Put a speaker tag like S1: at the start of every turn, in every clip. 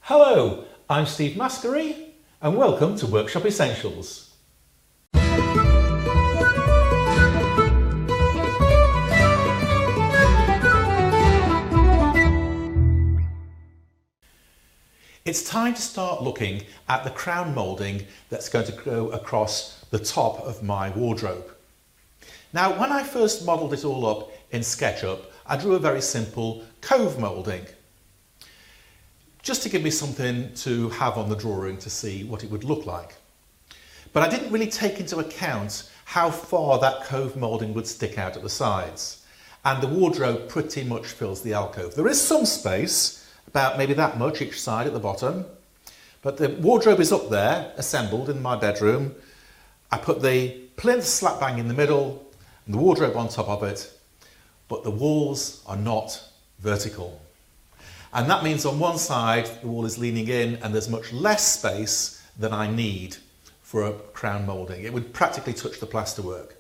S1: Hello, I'm Steve Maskery and welcome to Workshop Essentials. It's time to start looking at the crown moulding that's going to go across the top of my wardrobe. Now, when I first modelled it all up in SketchUp, I drew a very simple cove moulding, just to give me something to have on the drawing to see what it would look like. But I didn't really take into account how far that cove moulding would stick out at the sides. And the wardrobe pretty much fills the alcove. There is some space, about maybe that much each side at the bottom, but the wardrobe is up there, assembled in my bedroom. I put the plinth slap bang in the middle and the wardrobe on top of it, but the walls are not vertical. And that means on one side the wall is leaning in and there's much less space than I need for a crown moulding. It would practically touch the plasterwork.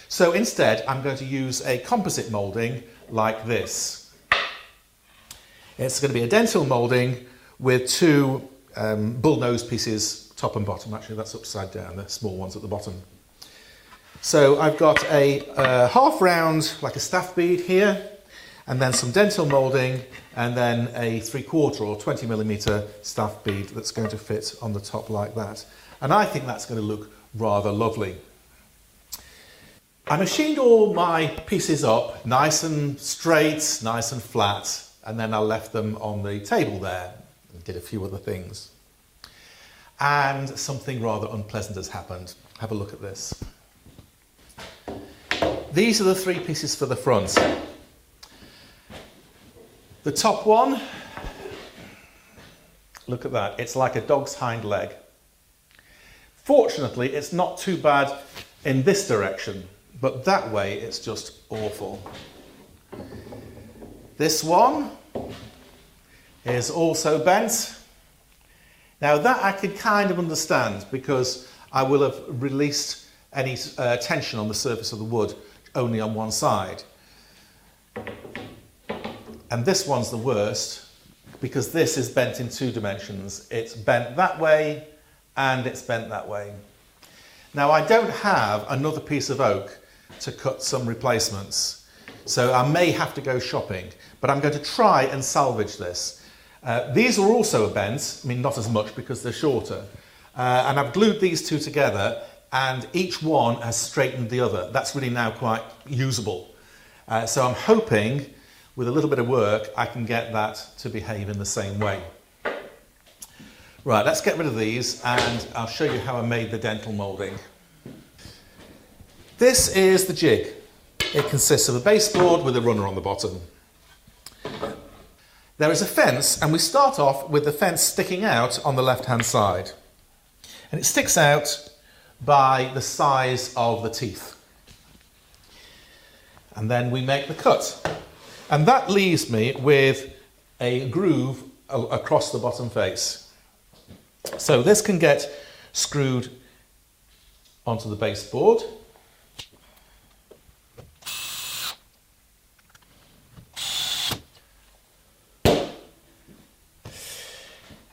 S1: So instead I'm going to use a composite moulding like this. It's going to be a dentil moulding with two bull nose pieces, top and bottom. Actually, that's upside down, the small ones at the bottom. So I've got a half round, like a staff bead here, and then some dental moulding, and then a 3/4 or 20mm staff bead that's going to fit on the top like that. And I think that's going to look rather lovely. I machined all my pieces up nice and straight, nice and flat, and then I left them on the table there and did a few other things. And something rather unpleasant has happened. Have a look at this. These are the three pieces for the front. The top one, look at that, it's like a dog's hind leg. Fortunately, it's not too bad in this direction, but that way it's just awful. This one is also bent. Now that I can kind of understand because I will have released any tension on the surface of the wood only on one side. And this one's the worst because this is bent in two dimensions. It's bent that way and it's bent that way. Now I don't have another piece of oak to cut some replacements. So I may have to go shopping, but I'm going to try and salvage this. These are also bent, I mean not as much because they're shorter. And I've glued these two together and each one has straightened the other. That's really now quite usable. So I'm hoping with a little bit of work I can get that to behave in the same way. Right, let's get rid of these and I'll show you how I made the dental moulding. This is the jig. It consists of a baseboard with a runner on the bottom. There is a fence and we start off with the fence sticking out on the left hand side. And it sticks out by the size of the teeth. And then we make the cut. And that leaves me with a groove across the bottom face. So this can get screwed onto the baseboard.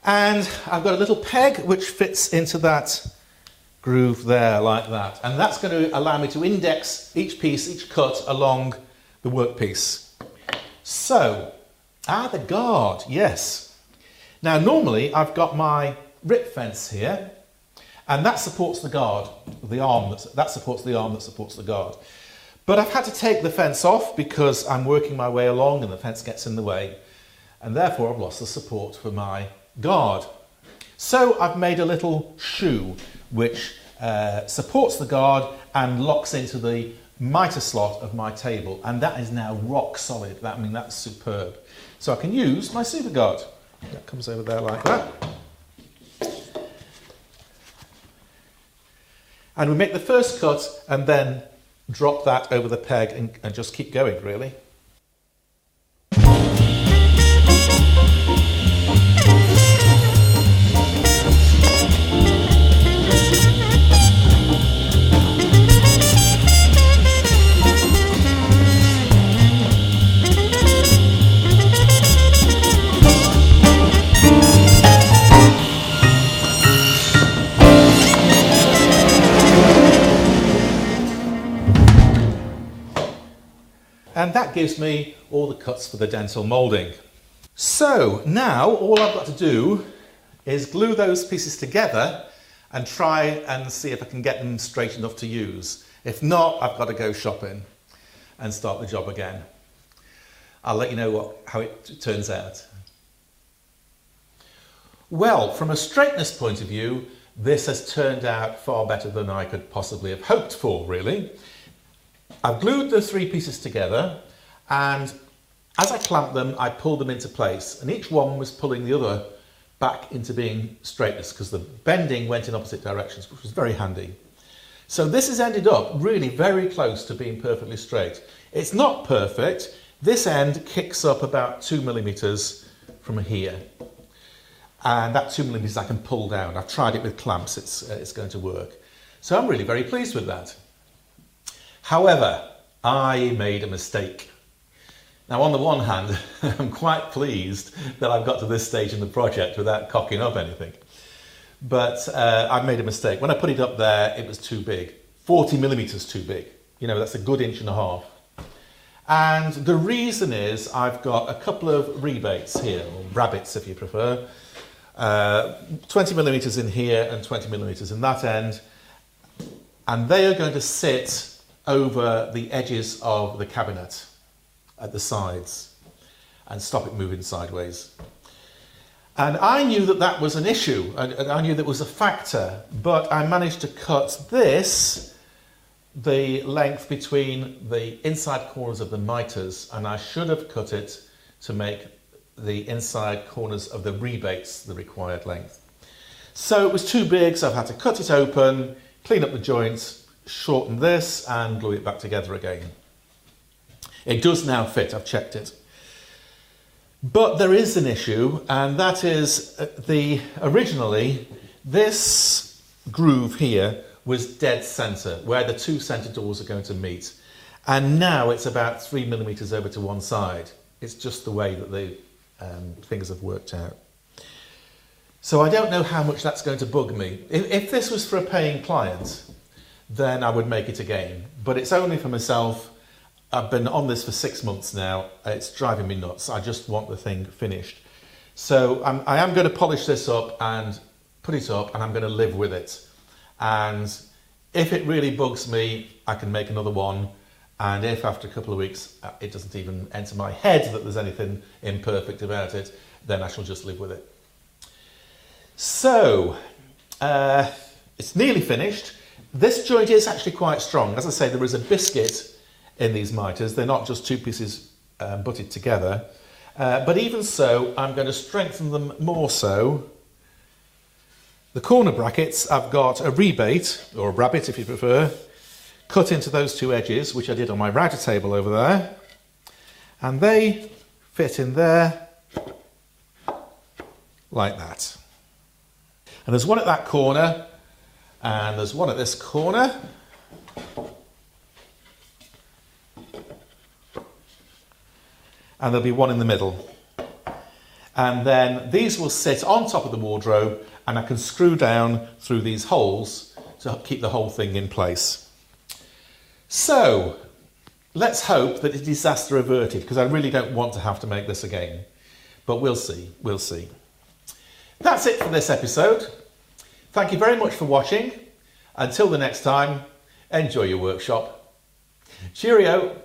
S1: And I've got a little peg which fits into that groove there like that. And that's going to allow me to index each piece, each cut along the workpiece. So, the guard, yes. Now normally I've got my rip fence here and that supports the guard, the arm that supports the arm that supports the guard. But I've had to take the fence off because I'm working my way along and the fence gets in the way. And therefore I've lost the support for my guard. So I've made a little shoe which supports the guard and locks into the mitre slot of my table, and that is now rock solid. I mean, that's superb. So I can use my super guard. That comes over there like that. And we make the first cut and then drop that over the peg and just keep going, really. and that gives me all the cuts for the dental moulding. So now all I've got to do is glue those pieces together and try and see if I can get them straight enough to use. If not, I've got to go shopping and start the job again. I'll let you know how it turns out. Well, from a straightness point of view, this has turned out far better than I could possibly have hoped for, really. I've glued the three pieces together, and as I clamped them, I pulled them into place, and each one was pulling the other back into being straightness because the bending went in opposite directions, which was very handy. So this has ended up really very close to being perfectly straight. It's not perfect. This end kicks up about 2 millimeters from here. And that 2 millimeters I can pull down. I've tried it with clamps, it's going to work. So I'm really very pleased with that. However, I made a mistake. Now, on the one hand, I'm quite pleased that I've got to this stage in the project without cocking up anything. But I've made a mistake. When I put it up there, it was too big. 40 millimeters too big. You know, that's a good 1.5 inches. And the reason is I've got a couple of rebates here, or rabbits if you prefer. 20 millimeters in here and 20 millimeters in that end. And they are going to sit over the edges of the cabinet at the sides and stop it moving sideways. And I knew that that was an issue, and I knew that was a factor, but I managed to cut this, the length between the inside corners of the miters, and I should have cut it to make the inside corners of the rebates the required length. So it was too big, so I've had to cut it open, clean up the joints, shorten this and glue it back together again. It does now fit, I've checked it. But there is an issue, and that is originally this groove here was dead centre, where the two centre doors are going to meet. And now it's about 3 millimeters over to one side. It's just the way that the things have worked out. So I don't know how much that's going to bug me. If this was for a paying client, then I would make it again. But it's only for myself. I've been on this for 6 months now. It's driving me nuts. I just want the thing finished. So I am going to polish this up and put it up, and I'm going to live with it. And if it really bugs me, I can make another one. And if after a couple of weeks it doesn't even enter my head that there's anything imperfect about it, then I shall just live with it. So it's nearly finished. This joint is actually quite strong. As I say, there is a biscuit in these miters. They're not just two pieces butted together. But even so, I'm going to strengthen them more so. The corner brackets, I've got a rebate, or a rabbit if you prefer, cut into those two edges, which I did on my router table over there. And they fit in there like that. And there's one at that corner, and there's one at this corner. And there'll be one in the middle. And then these will sit on top of the wardrobe, and I can screw down through these holes to keep the whole thing in place. So let's hope that it's disaster averted, because I really don't want to have to make this again. But we'll see, we'll see. That's it for this episode. Thank you very much for watching. Until the next time, enjoy your workshop. Cheerio.